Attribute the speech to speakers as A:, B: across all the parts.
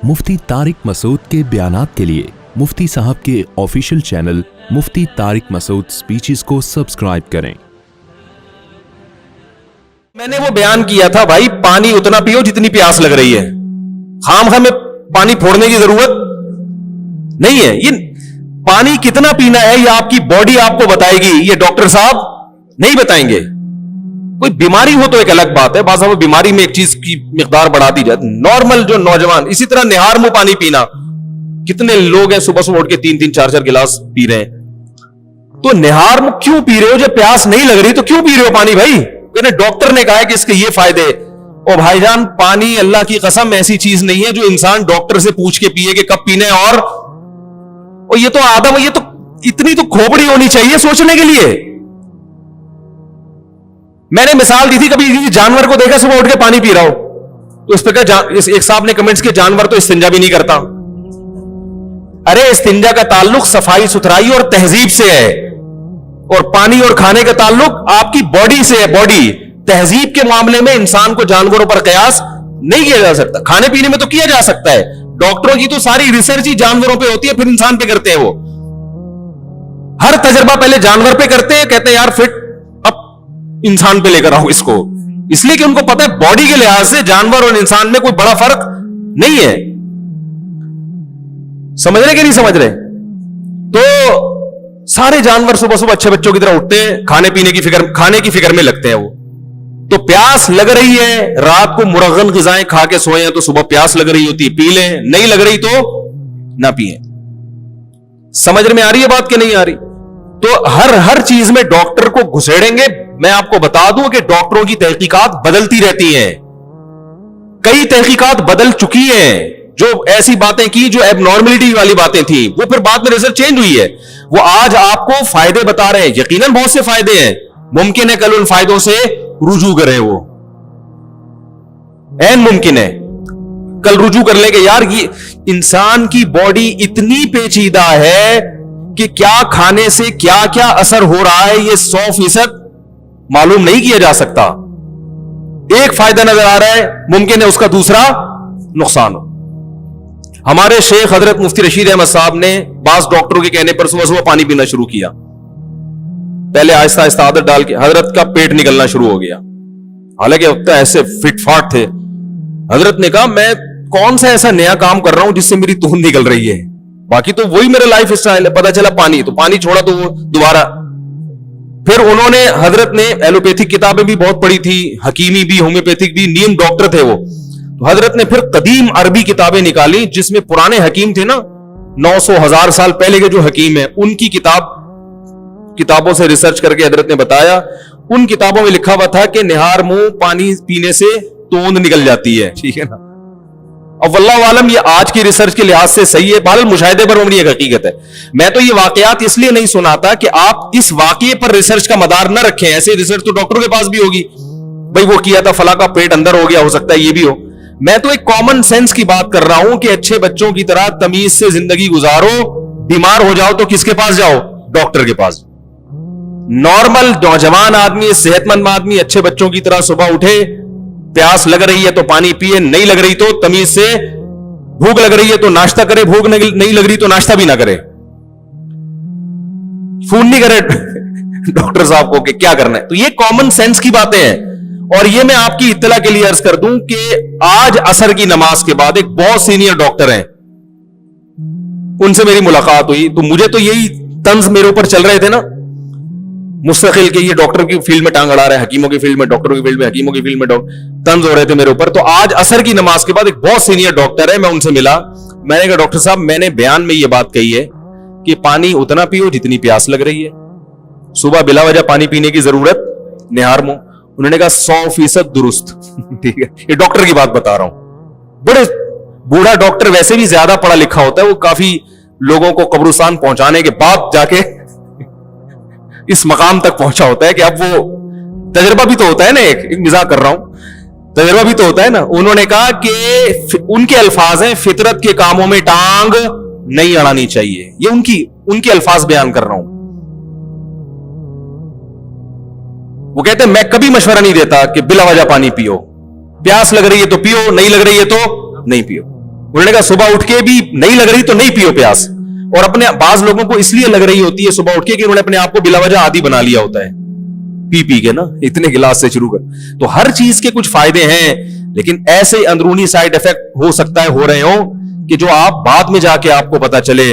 A: मुफ्ती तारिक मसूद के बयानात के लिए मुफ्ती साहब के ऑफिशियल चैनल मुफ्ती तारिक मसूद स्पीचेस को सब्सक्राइब करें।
B: मैंने वो बयान किया था, भाई पानी उतना पियो जितनी प्यास लग रही है, खामखा में पानी फोड़ने की जरूरत नहीं है। ये पानी कितना पीना है ये आपकी बॉडी आपको बताएगी, ये डॉक्टर साहब नहीं बताएंगे। कोई बीमारी हो तो एक अलग बात है, बात वो बीमारी में एक चीज की मिकदार बढ़ा दी जाए। नॉर्मल जो नौजवान, इसी तरह निहार मुंह पानी पीना, कितने लोग हैं सुबह सुबह उठ के 3-3 4-4 गिलास पी रहे हैं। तो निहार मुंह क्यों पी रहे हो? जब प्यास नहीं लग रही तो क्यों पी रहे हो पानी? भाई कहने डॉक्टर ने कहा है कि इसके ये फायदे। ओ भाईजान, पानी अल्लाह की कसम ऐसी चीज नहीं है जो इंसान डॉक्टर से पूछ के पिए कि कब पीने। और ये तो आदम, ये तो इतनी तो खोपड़ी होनी चाहिए सोचने के लिए। मैंने मिसाल दी थी, कभी किसी जानवर को देखा सुबह उठ के पानी पी रहा हो तो उस पर एक साहब ने कमेंट्स किए, जानवर तो इस्तिंजा भी नहीं करता। अरे इस्तिंजा का ताल्लुक सफाई सुथराई और तहजीब से है, और पानी और खाने का ताल्लुक आपकी बॉडी से है। बॉडी तहजीब के मामले में इंसान को जानवरों पर कयास नहीं किया जा सकता। खाने पीने में तो किया जा सकता है, डॉक्टरों की तो सारी रिसर्च ही जानवरों पे होती है, फिर इंसान पे करते हैं। वो हर तजर्बा पहले जानवर पे करते हैं, कहते हैं यार फिट इंसान पे लेकर आओ इसको, इसलिए कि उनको पता है बॉडी के लिहाज से जानवर और इंसान में कोई बड़ा फर्क नहीं है। समझ रहे कि नहीं समझ रहे? तो सारे जानवर सुबह सुबह अच्छे बच्चों की तरह उठते हैं, खाने की फिक्र में लगते हैं। वो तो प्यास लग रही है, रात को मुरगन ग़िज़ाएं खा के सोए हैं तो सुबह प्यास लग रही होती है, पी लें, नहीं लग रही तो ना पिए। समझ में आ रही है बात कि नहीं आ रही? तो हर चीज में डॉक्टर को घुसेड़ेंगे। मैं आपको बता दूं कि डॉक्टरों की तहकीकात बदलती रहती हैं, कई तहकीकात बदल चुकी हैं। जो ऐसी बातें की जो एबनॉर्मलिटी वाली बातें थी, वो फिर बाद में रिजल्ट चेंज हुई है। वो आज आपको फायदे बता रहे हैं, यकीनन बहुत से फायदे हैं, मुमकिन है कल उन फायदों से रुजू करें। वो ऐन मुमकिन है कल रुजू कर लेंगे। यार ये इंसान की बॉडी इतनी पेचीदा है कि क्या खाने से क्या क्या असर हो रहा है ये 100% मालूम नहीं किया जा सकता। एक फायदा नजर आ रहा है, मुमकिन है उसका दूसरा नुकसान हो। हमारे शेख हजरत मुफ्ती रशीद अहमद साहब ने बास डॉक्टरों के कहने पर सुबह सुबह पानी पीना शुरू किया। पहले आहिस्ता आहिस्ता आदत डाल के हजरत का पेट निकलना शुरू हो गया। हालांकि वक्त ऐसे फिट फाट थे, हजरत ने कहा मैं कौन सा ऐसा नया काम कर रहा हूं जिससे मेरी तून निकल रही है, बाकी तो वही मेरा लाइफ स्टाइल है। पता चला पानी, तो पानी छोड़ा तो वो दोबारा। फिर उन्होंने, हजरत ने एलोपैथिक किताबें भी बहुत पढ़ी थी, हकीमी भी, होम्योपैथिक भी, नीम डॉक्टर थे वो। तो हजरत ने फिर कदीम अरबी किताबें निकाली जिसमें पुराने हकीम थे ना, 900-1000 साल पहले के जो हकीम है, उनकी किताबों से रिसर्च करके हजरत ने बताया, उन किताबों में लिखा हुआ था कि निहार मुंह पानी पीने से तोंद निकल जाती है। ठीक है ना? अब वल्लाहु आलम ये आज की रिसर्च के लिहाज से सही है, बहरहाल मुशाहिदे पर मबनी एक हकीकत है। मैं तो ये वाकयात इसलिए नहीं सुनाता कि आप इस वाकये पर रिसर्च का मदार न रखें। ऐसे रिसर्च तो डॉक्टरों के पास भी होगी, भाई वो किया था, फला का पेट अंदर हो गया, हो सकता है ये भी हो। मैं तो एक कॉमन सेंस की बात कर रहा हूं कि अच्छे बच्चों की तरह तमीज से जिंदगी गुजारो। बीमार हो जाओ तो किसके पास जाओ? डॉक्टर के पास। नॉर्मल नौजवान आदमी, सेहतमंद आदमी अच्छे बच्चों की तरह सुबह उठे, प्यास लग रही है तो पानी पिए, नहीं लग रही तो तमीज से, भूख लग रही है तो नाश्ता करे, भूख नहीं लग रही तो नाश्ता भी ना करे, फोन नहीं करे डॉक्टर साहब को कि क्या करना है। तो ये कॉमन सेंस की बातें हैं। और ये मैं आपकी इत्तला के लिए अर्ज कर दूं कि आज असर की नमाज के बाद एक बहुत सीनियर डॉक्टर हैं, उनसे मेरी मुलाकात हुई तो मुझे तो यही तंज मेरे ऊपर चल रहे थे ना मुस्तकिल के, ये डॉक्टर की फील्ड में टांग अड़ा रहा है, हकीमों की फील्ड में, डॉक्टरों की फील्ड में, हकीमों की फील्ड में तंज हो रहे थे मेरे ऊपर। तो आज असर की नमाज के बाद एक बहुत सीनियर डॉक्टर है, मैं उनसे मिला। मैंने कहा डॉक्टर साहब, मैंने बयान में ये बात कही है कि पानी उतना पियो जितनी प्यास लग रही है, सुबह बिला वजह पानी पीने की जरूरत निहार मुंह। उन्होंने कहा 100% दुरुस्त। ठीक है, ये डॉक्टर की बात बता रहा हूं। बड़े बूढ़ा डॉक्टर वैसे भी ज्यादा पढ़ा लिखा होता है, वो काफी लोगों को कब्रिस्तान पहुंचाने के बाद जाके इस मकाम तक पहुंचा होता है कि अब वो तजर्बा भी तो होता है ना, एक मजाक कर रहा हूं, तजर्बा भी तो होता है ना। उन्होंने कहा कि उनके अल्फाज हैं, फितरत के कामों में टांग नहीं अड़ानी चाहिए। ये उनके अल्फाज बयान कर रहा हूं। वो कहते हैं मैं कभी मशवरा नहीं देता कि बिला वजह पानी पियो, प्यास लग रही है तो पियो, नहीं लग रही है तो नहीं पियो। انہوں نے کہا صبح اٹھ کے بھی نہیں لگ رہی تو نہیں پیو پیاس. اور اپنے بعض لوگوں کو اس لیے لگ رہی ہوتی ہے صبح اٹھ کے کہ انہوں نے اپنے آپ کو بلا وجہ عادی بنا لیا ہوتا ہے پی کے نا, اتنے گلاس سے شروع کر. تو ہر چیز کے کچھ فائدے ہیں, لیکن ایسے اندرونی سائیڈ افیکٹ ہو سکتا ہے ہو رہے ہوں کہ جو آپ بعد میں جا کے آپ کو پتا چلے,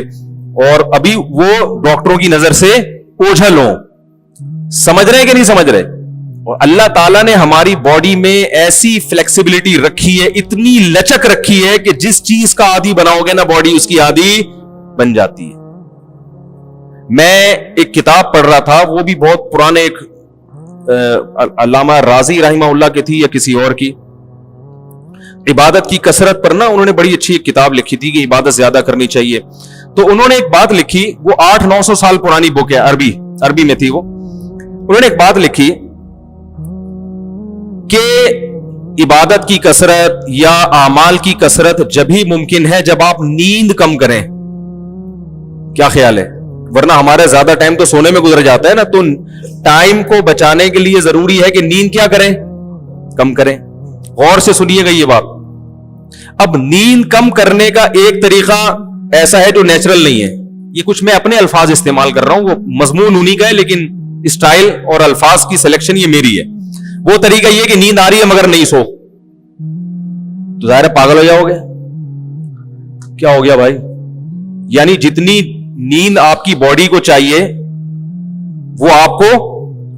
B: اور ابھی وہ ڈاکٹروں کی نظر سے اوجھل ہوں. سمجھ رہے ہیں کہ نہیں سمجھ رہے؟ اور اللہ تعالیٰ نے ہماری باڈی میں ایسی فلیکسیبلٹی رکھی ہے, اتنی لچک رکھی ہے کہ جس چیز کا عادی بناؤ گے نا باڈی اس کی عادی بن جاتی ہے. میں ایک کتاب پڑھ رہا تھا, وہ بھی بہت پرانے, ایک علامہ رازی رحمہ اللہ کی تھی یا کسی اور کی, عبادت کی کثرت پر نا انہوں نے بڑی اچھی ایک کتاب لکھی تھی کہ عبادت زیادہ کرنی چاہیے. تو انہوں نے ایک بات لکھی, وہ 800-900 سال پرانی بک ہے, عربی میں تھی وہ. انہوں نے ایک بات لکھی کہ عبادت کی کثرت یا اعمال کی کثرت جب ہی ممکن ہے جب آپ نیند کم کریں. کیا خیال ہے؟ ورنہ ہمارا زیادہ ٹائم تو سونے میں گزر جاتا ہے نا, تو ٹائم کو بچانے کے لیے ضروری ہے کہ نیند کیا کریں, کم کریں. غور سے سنیے گا یہ بات. اب نیند کم کرنے کا ایک طریقہ ایسا ہے جو نیچرل نہیں ہے, یہ کچھ میں اپنے الفاظ استعمال کر رہا ہوں, وہ مضمون انہی کا ہے لیکن اسٹائل اور الفاظ کی سلیکشن یہ میری ہے. وہ طریقہ یہ کہ نیند آ رہی ہے مگر نہیں سو, تو ظاہر ہے پاگل ہو جاؤ گے. کیا ہو گیا بھائی؟ یعنی جتنی نیند آپ کی باڈی کو چاہیے وہ آپ کو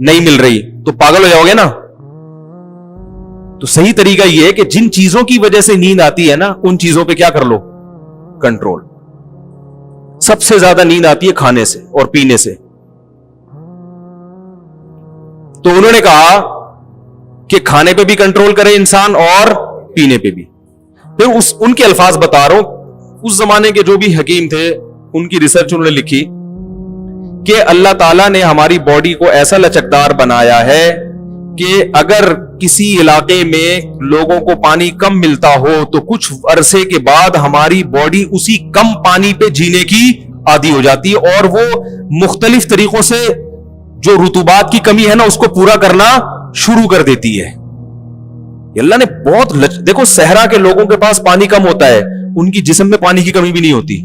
B: نہیں مل رہی تو پاگل ہو جاؤ گے نا. تو صحیح طریقہ یہ ہے کہ جن چیزوں کی وجہ سے نیند آتی ہے نا ان چیزوں پہ کیا کر لو, کنٹرول. سب سے زیادہ نیند آتی ہے کھانے سے اور پینے سے. تو انہوں نے کہا کہ کھانے پہ بھی کنٹرول کرے انسان اور پینے پہ بھی. پھر ان کے الفاظ بتا رہا ہوں, اس زمانے کے جو بھی حکیم تھے ان کی ریسرچ انہوں نے لکھی کہ اللہ تعالیٰ نے ہماری باڈی کو ایسا لچکدار بنایا ہے کہ اگر کسی علاقے میں لوگوں کو پانی کم ملتا ہو تو کچھ عرصے کے بعد ہماری باڈی اسی کم پانی پہ جینے کی عادی ہو جاتی ہے, اور وہ مختلف طریقوں سے جو رطوبات کی کمی ہے نا اس کو پورا کرنا شروع کر دیتی ہے. اللہ نے بہت دیکھو, صحرا کے لوگوں کے پاس پانی کم ہوتا ہے, ان کی جسم میں پانی کی کمی بھی نہیں ہوتی,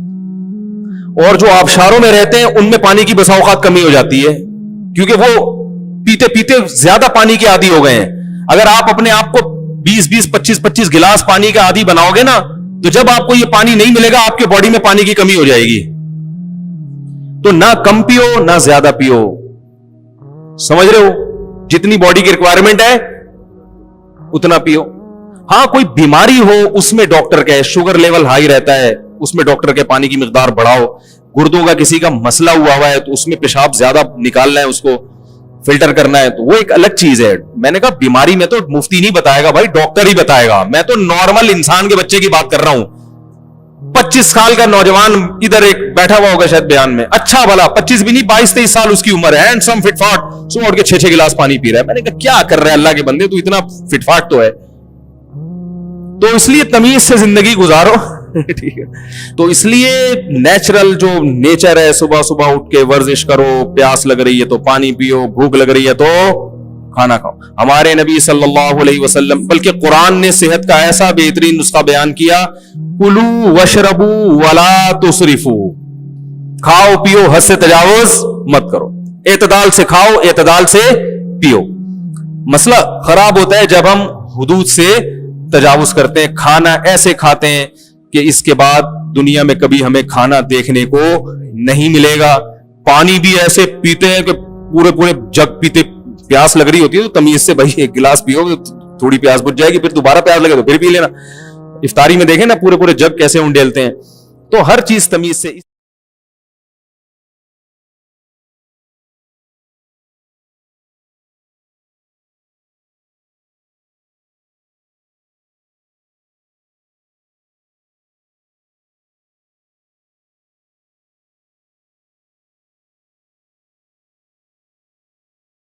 B: اور جو آبشاروں میں رہتے ہیں ان میں پانی کی بسا اوقات کمی ہو جاتی ہے کیونکہ وہ پیتے پیتے زیادہ پانی کے عادی ہو گئے ہیں. اگر آپ اپنے آپ کو 20-20, 25-25 گلاس پانی کا عادی بناؤ گے نا تو جب آپ کو یہ پانی نہیں ملے گا آپ کے باڈی میں پانی کی کمی ہو جائے گی. تو نہ کم پیو نہ زیادہ پیو, سمجھ رہے ہو؟ جتنی باڈی کی ریکوائرمنٹ ہے اتنا پیو. ہاں کوئی بیماری ہو اس میں ڈاکٹر کہے, شوگر لیول ہائی رہتا ہے اس میں ڈاکٹر کے پانی کی مقدار بڑھاؤ. گردوں کا کسی کا مسئلہ ہوا ہے تو اس میں پیشاب زیادہ نکالنا ہے, اس کو فلٹر کرنا ہے, تو وہ ایک الگ چیز ہے. میں نے کہا بیماری میں تو مفتی نہیں بتائے گا بھائی, ڈاکٹر ہی بتائے گا. میں تو نارمل انسان کے بچے کی بات کر رہا ہوں. 25 سال کا نوجوان ادھر ایک بیٹھا ہوا ہوگا شاید بیان میں, اچھا بھلا 25 بھی نہیں 22-23 سال اس کی عمر ہے, ہینڈسم فٹ فاٹ, سو اٹھ کے 6 گلاس پانی پی رہا ہے. میں نے کہا کیا کر رہا ہے اللہ کے بندے, تو اتنا فٹ فاٹ تو ہے. تو اس لیے تمیز سے زندگی گزارو. ٹھیک ہے, تو اس لیے نیچرل جو نیچر ہے, صبح صبح اٹھ کے ورزش کرو, پیاس لگ رہی ہے تو پانی پیو, بھوک لگ رہی ہے تو کھانا کھاؤ. ہمارے نبی صلی اللہ علیہ وسلم, بلکہ قرآن نے صحت کا ایسا بہترین نسخہ بیان کیا, کلو وشربو ولا تسرفو, کھاؤ پیو حد سے تجاوز مت کرو, اعتدال سے کھاؤ اعتدال سے پیو. مسئلہ خراب ہوتا ہے جب ہم حدود سے تجاوز کرتے ہیں, کھانا ایسے کھاتے ہیں کہ اس کے بعد دنیا میں کبھی ہمیں کھانا دیکھنے کو نہیں ملے گا. پانی بھی ایسے پیتے ہیں کہ پورے پورے جگ پیتے, پیاس لگ رہی ہوتی ہے تو تمیز سے بھائی ایک گلاس پیو, تھوڑی پیاس بجھ جائے گی, پھر دوبارہ پیاس لگے تو پھر پی لینا. افطاری میں دیکھیں نا پورے پورے جگ کیسے انڈیلتے ہیں. تو ہر چیز تمیز سے.